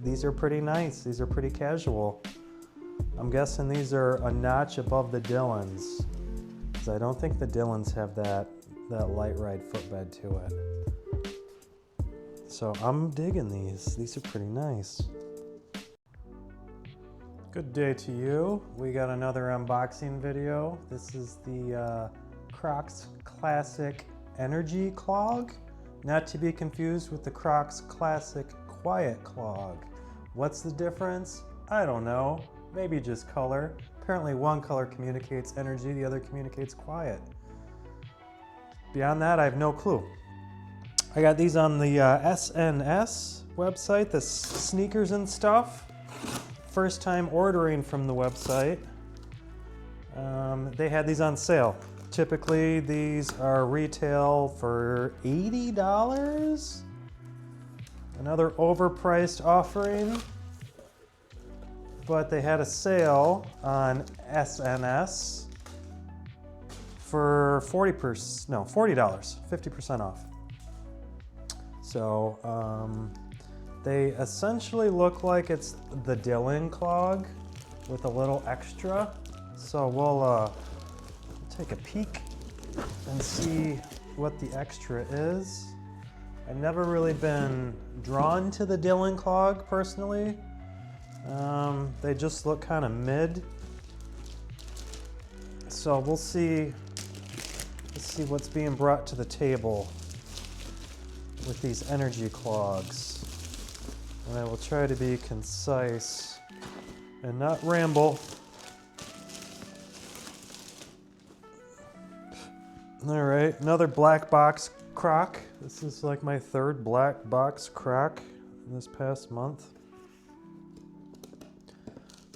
These are pretty nice. These are pretty casual. I'm guessing these are a notch above the Dillons, because I don't think the Dillons have that literide footbed to it. So I'm digging these. These are pretty nice. Good day to you. We got another unboxing video. This is the Crocs Classic Energy Clog, not to be confused with the Crocs Classic Quiet Clog. What's the difference? I don't know. Maybe just color. Apparently one color communicates energy, the other communicates quiet. Beyond that, I have no clue. I got these on the SNS website, the sneakers and stuff. First time ordering from the website. They had these on sale. Typically these are retail for $80. Another overpriced offering. But they had a sale on SNS for $40, 50% off. So they essentially look like it's the Dillon clog with a little extra. So we'll take a peek and see what the extra is. I've never really been drawn to the Dillon clog personally. They just look kind of mid. So we'll see. Let's see what's being brought to the table with these energy clogs. And I will try to be concise and not ramble. All right, another black box Croc. This is like my third black box Croc this past month.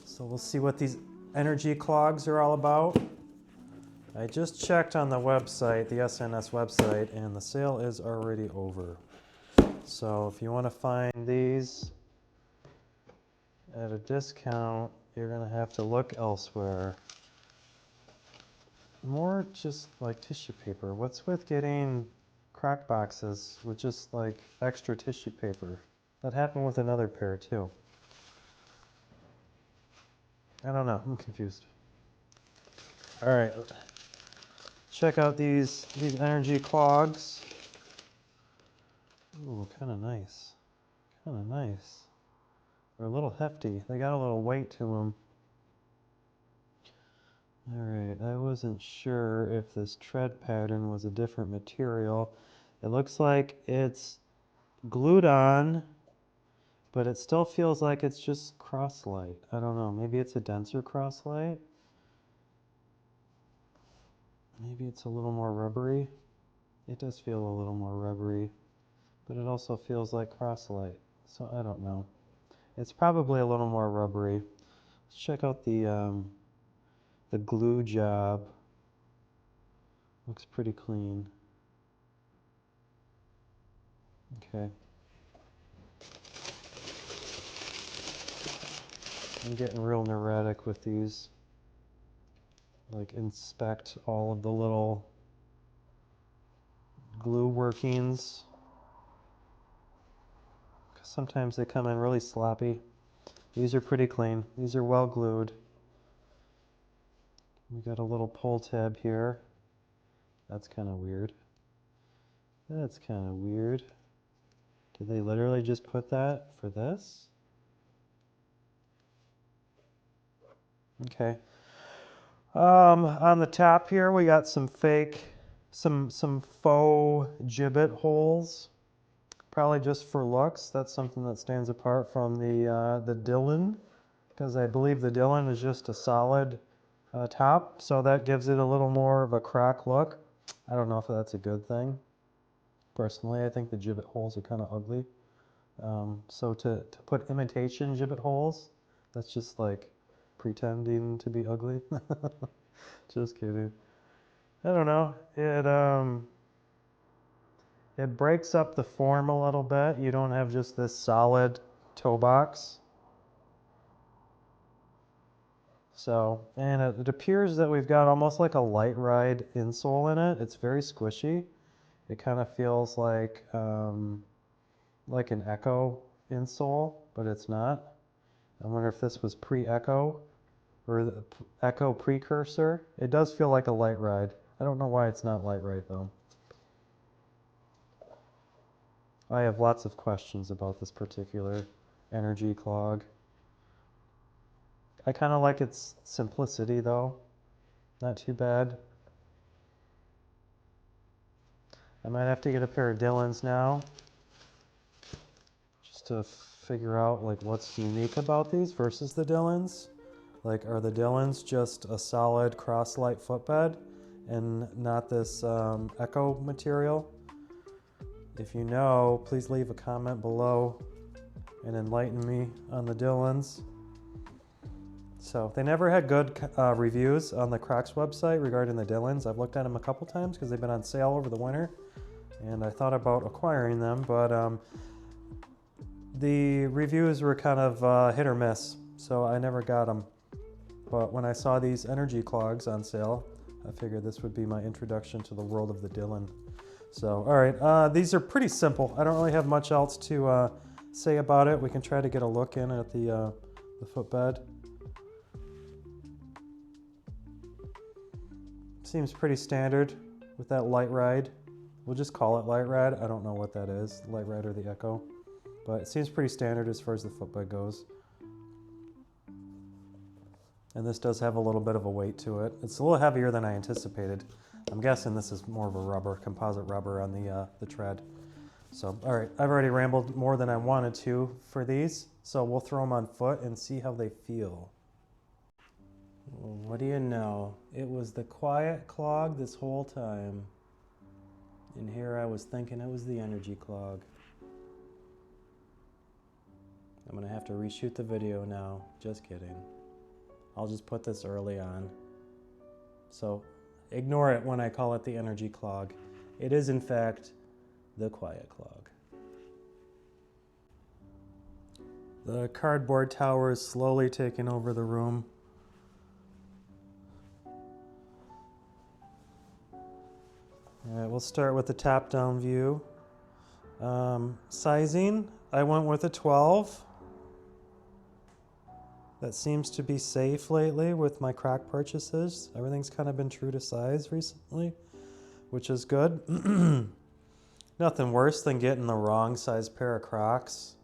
So we'll see what these energy clogs are all about. I just checked on the website, the SNS website, and the sale is already over. So if you want to find these at a discount, you're going to have to look elsewhere. More just like tissue paper. What's with getting Croc boxes with just like extra tissue paper? That happened with another pair too. I don't know, I'm confused. All right, check out these energy clogs. Ooh, kind of nice. Kind of nice. They're a little hefty. They got a little weight to them. All right, I wasn't sure if this tread pattern was a different material. It looks like it's glued on, but it still feels like it's just Croslite. I don't know, maybe it's a denser Croslite? Maybe it's a little more rubbery. It does feel a little more rubbery, but it also feels like Croslite, so I don't know. It's probably a little more rubbery. Let's check out the glue job. Looks pretty clean. Okay. I'm getting real neurotic with these. Like, inspect all of the little glue workings. Sometimes they come in really sloppy. These are pretty clean. These are well glued. We got a little pull tab here. That's kind of weird. That's kind of weird. Did they literally just put that for this? Okay. On the top here, we got some faux gibbet holes. Probably just for looks. That's something that stands apart from the Dillon, because I believe the Dillon is just a solid top, so that gives it a little more of a Croc look. I don't know if that's a good thing. Personally, I think the gibbet holes are kind of ugly. So to put imitation gibbet holes, that's just like pretending to be ugly. Just kidding. I don't know. It breaks up the form a little bit. You don't have just this solid toe box. So, and it appears that we've got almost like a literide insole in it. It's very squishy. It kind of feels like an Echo insole. but it's not. I wonder if this was pre-echo or the echo precursor. It does feel like a literide. I don't know why it's not literide though. I have lots of questions about this particular Energy Clog. I kind of like its simplicity though. Not too bad. I might have to get a pair of Dillons now just to figure out like what's unique about these versus the Dillons. Like, are the Dillons just a solid cross-light footbed and not this echo material? If you know, please leave a comment below and enlighten me on the Dillons. So they never had good reviews on the Crocs website regarding the Dillons. I've looked at them a couple times because they've been on sale over the winter, and I thought about acquiring them, but the reviews were kind of hit or miss, so I never got them. But when I saw these Energy Clogs on sale, I figured this would be my introduction to the world of the Dillon. So, all right, these are pretty simple. I don't really have much else to say about it. We can try to get a look in at the footbed. Seems pretty standard with that literide. We'll just call it literide. I don't know what that is, the literide or the echo. But it seems pretty standard as far as the footbed goes. And this does have a little bit of a weight to it. It's a little heavier than I anticipated. I'm guessing this is more of a rubber, composite rubber on the tread. So, all right, I've already rambled more than I wanted to for these. So we'll throw them on foot and see how they feel. Well, what do you know? It was the Quiet Clog this whole time. And here I was thinking it was the Energy Clog. I'm gonna have to reshoot the video now. Just kidding. I'll just put this early on. So ignore it when I call it the Energy Clog. It is in fact the Quiet Clog. The cardboard tower is slowly taking over the room. All right, we'll start with the top-down view. Sizing, I went with a 12. That seems to be safe lately with my Croc purchases. Everything's kind of been true to size recently, which is good. Nothing worse than getting the wrong size pair of Crocs.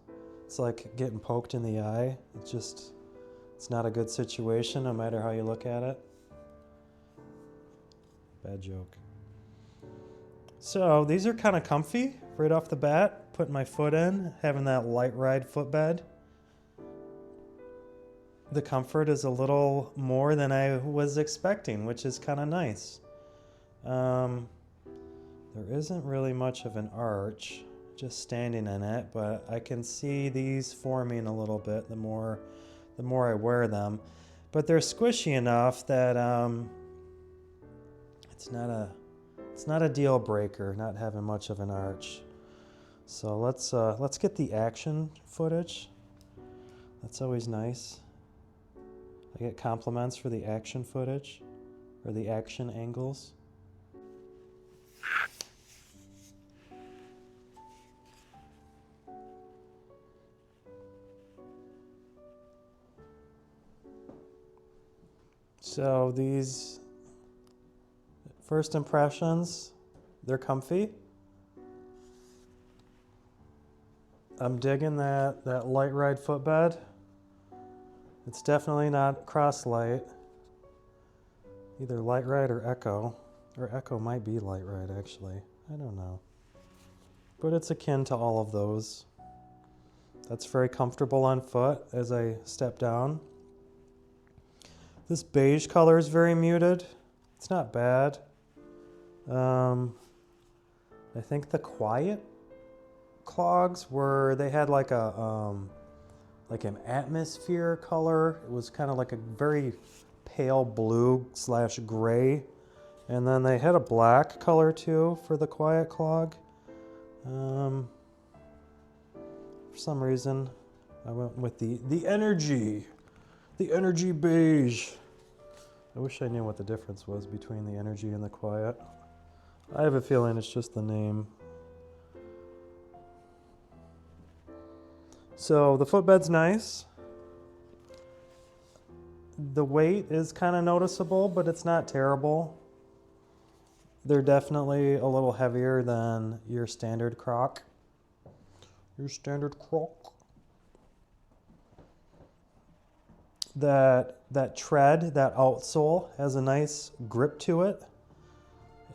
It's like getting poked in the eye. It's not a good situation no matter how you look at it. Bad joke. So these are kind of comfy right off the bat. Putting my foot in, having that literide footbed. The comfort is a little more than I was expecting, which is kind of nice. There isn't really much of an arch just standing in it, but I can see these forming a little bit the more I wear them. But they're squishy enough that it's not a deal breaker not having much of an arch. So let's get the action footage. That's always nice. I get compliments for the action footage or the action angles. So these first impressions, they're comfy. I'm digging that literide footbed. It's definitely not cross-light. Either literide or echo. Or echo might be literide actually. I don't know. But it's akin to all of those. That's very comfortable on foot as I step down. This beige color is very muted. It's not bad. I think the Quiet Clogs they had like an atmosphere color. It was kind of like a very pale blue / gray. And then they had a black color too for the Quiet Clog. For some reason, I went with the Energy beige. I wish I knew what the difference was between the Energy and the Quiet. I have a feeling it's just the name. So the footbed's nice. The weight is kind of noticeable, but it's not terrible. They're definitely a little heavier than your standard Croc. Your standard Croc. That tread, that outsole, has a nice grip to it.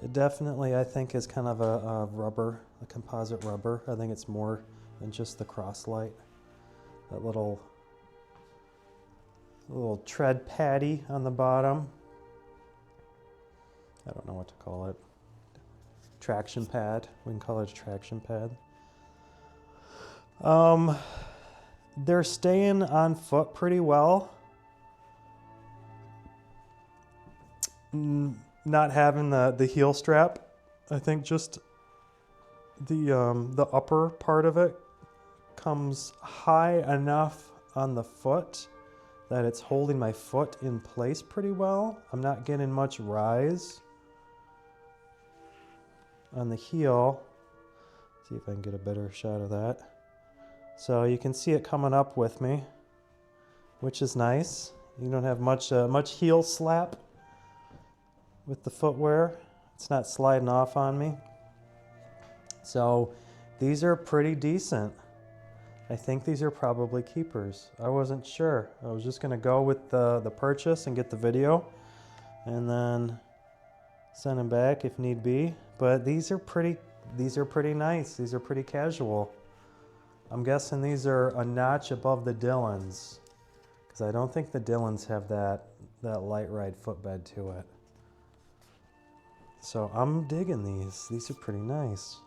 It definitely, I think, is kind of a rubber, a composite rubber. I think it's more than just the Crocszilla. That little tread patty on the bottom. I don't know what to call it. Traction pad. We can call it a traction pad. They're staying on foot pretty well. Not having the heel strap, I think just the upper part of it comes high enough on the foot that it's holding my foot in place pretty well. I'm not getting much rise on the heel. See if I can get a better shot of that. So you can see it coming up with me, which is nice. You don't have much heel slap with the footwear. It's not sliding off on me. So these are pretty decent. I think these are probably keepers. I wasn't sure. I was just gonna go with the purchase and get the video and then send them back if need be. But these are pretty nice. These are pretty casual. I'm guessing these are a notch above the Dillons, because I don't think the Dillons have that literide footbed to it. So I'm digging these. These are pretty nice.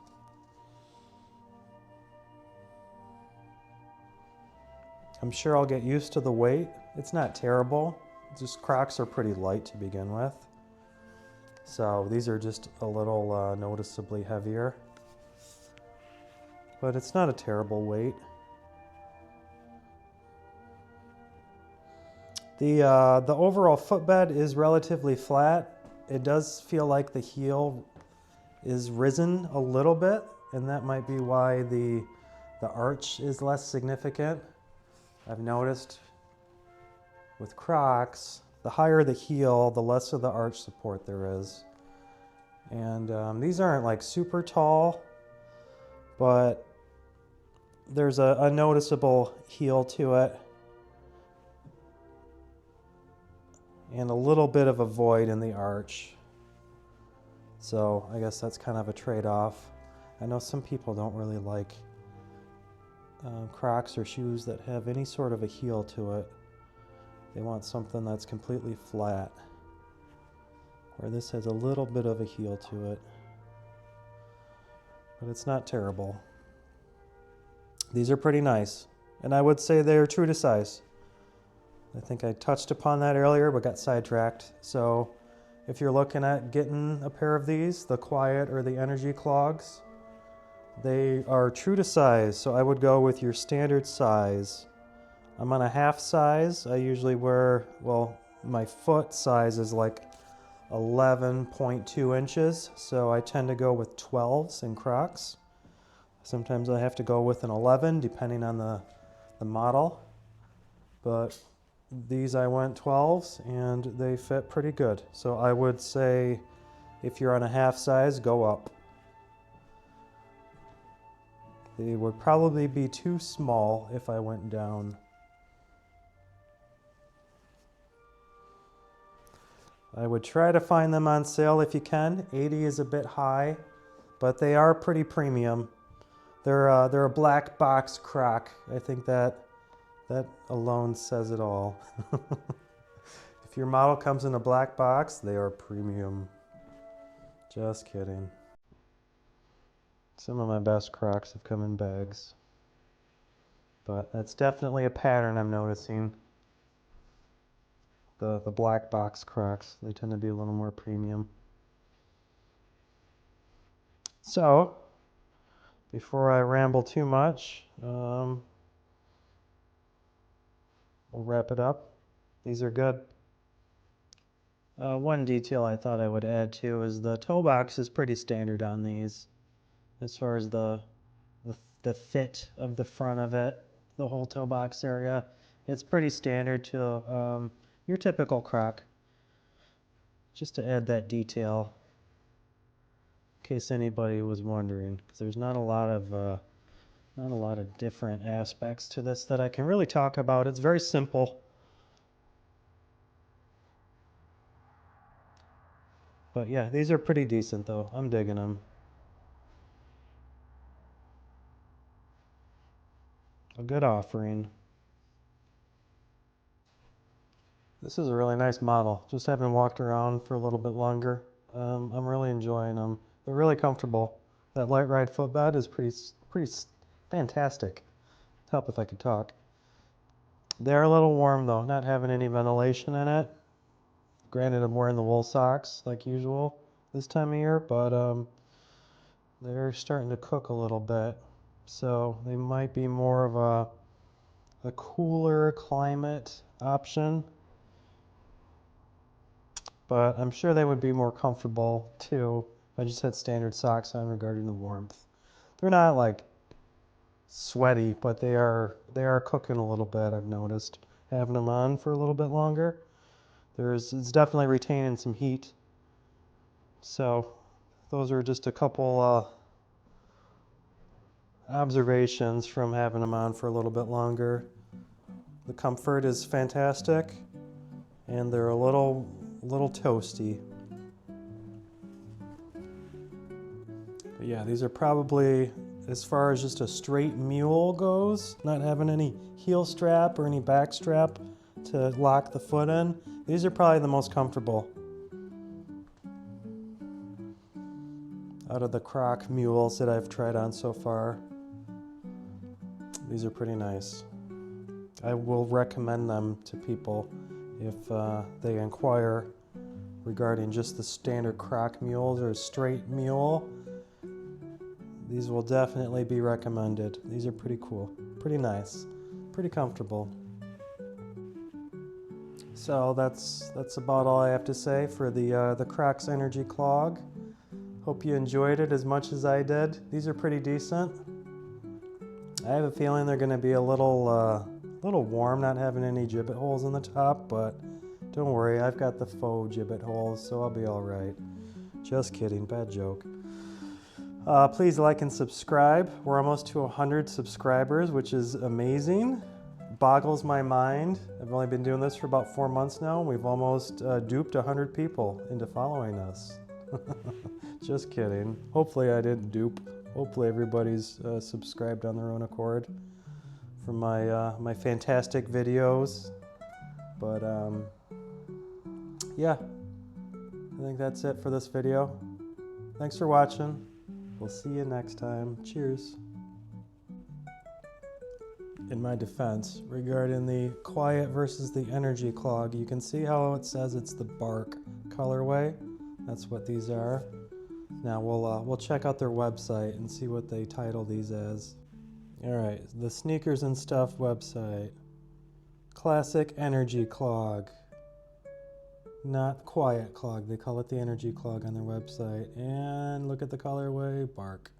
I'm sure I'll get used to the weight. It's not terrible. Just Crocs are pretty light to begin with. So these are just a little noticeably heavier. But it's not a terrible weight. The overall footbed is relatively flat. It does feel like the heel is risen a little bit, and that might be why the arch is less significant. I've noticed with Crocs, the higher the heel, the less of the arch support there is. And these aren't like super tall, but there's a noticeable heel to it and a little bit of a void in the arch. So I guess that's kind of a trade-off. I know some people don't really like Crocs or shoes that have any sort of a heel to it. They want something that's completely flat, where this has a little bit of a heel to it, but it's not terrible. These are pretty nice, and I would say they're true to size. I think I touched upon that earlier, but got sidetracked. So if you're looking at getting a pair of these, the Quiet or the Energy Clogs, they are true to size, so I would go with your standard size. I'm on a half size. I usually wear, well, my foot size is like 11.2 inches, so I tend to go with 12s in Crocs. Sometimes I have to go with an 11 depending on the model, but these I went 12s and they fit pretty good. So I would say if you're on a half size, go up. They would probably be too small if I went down. I would try to find them on sale if you can. 80 is a bit high, but they are pretty premium. They're a black box Croc. I think that alone says it all. If your model comes in a black box, they are premium. Just kidding. Some of my best Crocs have come in bags, but that's definitely a pattern I'm noticing. The black box Crocs, they tend to be a little more premium. So, before I ramble too much, we'll wrap it up. These are good. One detail I thought I would add too is the toe box is pretty standard on these, as far as the fit of the front of it. the whole toe box area. It's pretty standard to your typical Croc, just to add that detail in case anybody was wondering, because there's not a lot of different aspects to this that I can really talk about. It's very simple. But yeah, these are pretty decent though. I'm digging them. A good offering. This is a really nice model. Just having walked around for a little bit longer, I'm really enjoying them. They're really comfortable. That light ride footbed is pretty fantastic. Help if I could talk. They're a little warm though, not having any ventilation in it. Granted, I'm wearing the wool socks like usual this time of year, but they're starting to cook a little bit. So they might be more of a cooler climate option. But I'm sure they would be more comfortable too if I just had standard socks on regarding the warmth. They're not like sweaty, but they are cooking a little bit, I've noticed, having them on for a little bit longer. It's definitely retaining some heat. So those are just a couple observations from having them on for a little bit longer. The comfort is fantastic, and they're a little toasty. But yeah, these are probably, as far as just a straight mule goes, not having any heel strap or any back strap to lock the foot in, these are probably the most comfortable out of the Croc mules that I've tried on so far. These are pretty nice. I will recommend them to people if they inquire regarding just the standard Croc mules or a straight mule. These will definitely be recommended. These are pretty cool, pretty nice, pretty comfortable. So that's about all I have to say for the Crocs Energy Clog. Hope you enjoyed it as much as I did. These are pretty decent. I have a feeling they're going to be a little warm, not having any gibbet holes in the top, but don't worry, I've got the faux gibbet holes, so I'll be all right. Just kidding, bad joke. Please like and subscribe. We're almost to 100 subscribers, which is amazing. Boggles my mind. I've only been doing this for about 4 months now. We've almost duped 100 people into following us. Just kidding. Hopefully I didn't dupe. Hopefully everybody's subscribed on their own accord for my fantastic videos. But yeah, I think that's it for this video. Thanks for watching. We'll see you next time. Cheers. In my defense, regarding the Quiet versus the Energy Clog, you can see how it says it's the bark colorway. That's what these are. Now we'll check out their website and see what they title these as. All right, the Sneakers and Stuff website. Classic Energy Clog. Not Quiet Clog. They call it the Energy Clog on their website. And look at the colorway, bark.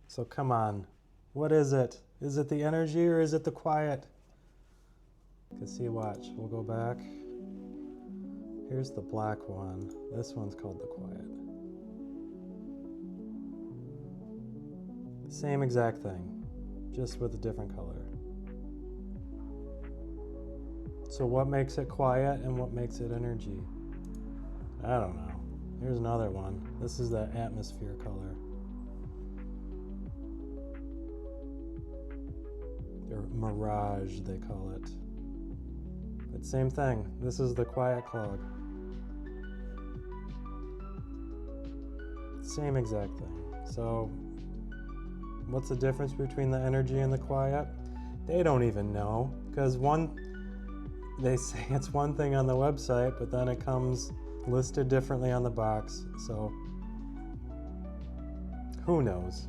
So come on. What is it? Is it the Energy or is it the Quiet? You can see, watch. We'll go back. Here's the black one. This one's called the Quiet. Same exact thing, just with a different color. So what makes it Quiet and what makes it Energy? I don't know. Here's another one. This is the atmosphere color. Or Mirage, they call it. But same thing. This is the Quiet Clog. Same exact thing. So what's the difference between the Energy and the Quiet? They don't even know, because they say it's one thing on the website, but then it comes listed differently on the box. So who knows?